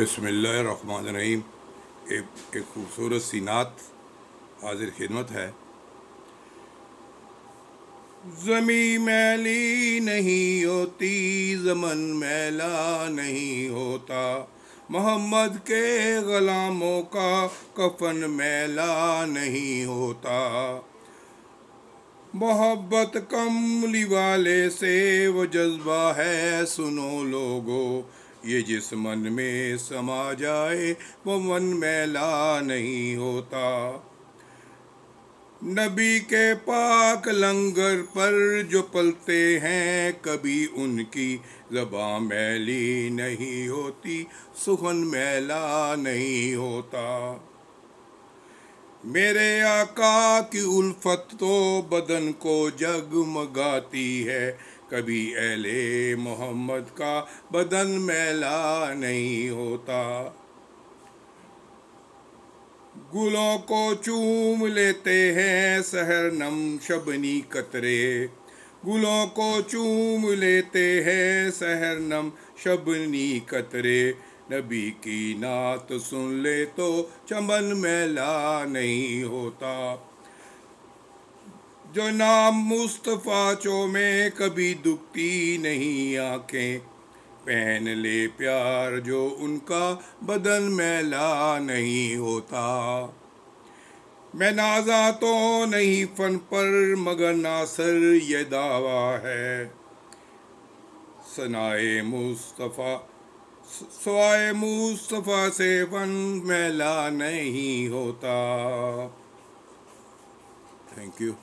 बिस्मिल्लाहिर्रहमानिर्रहीम। एक खूबसूरत सी नात हाजिर खिदमत है। ज़मी मैली नहीं होती, ज़मन मैला नहीं होता, मोहम्मद के ग़ुलामों का कफ़न मैला नहीं होता। मोहब्बत कमली वाले से वो जज्बा है, सुनो लोगो, ये जिस मन में समा जाए वो मन मैला नहीं होता। नबी के पाक लंगर पर जो पलते हैं, कभी उनकी ज़बां मैली नहीं होती, सुखन मैला नहीं होता। मेरे आका की उल्फत तो बदन को जगमगाती है, कभी अहले मोहम्मद का बदन मैला नहीं होता। गुलों को चूम लेते हैं सहरनम शबनी कतरे, गुलों को चूम लेते हैं सहरनम शबनी कतरे, नबी की नात सुन ले तो चमन मैला नहीं होता। जो नाम मुस्तफ़ा चो में कभी दुखती नहीं आँखें, पहन ले प्यार जो उनका बदन मैला नहीं होता। मैं नाज़ा तो नहीं फ़न पर मगर नासर ये दावा है, सनाए मुस्तफ़ा सवाए मुस्तफ़ा से फ़न मैला नहीं होता। Thank you.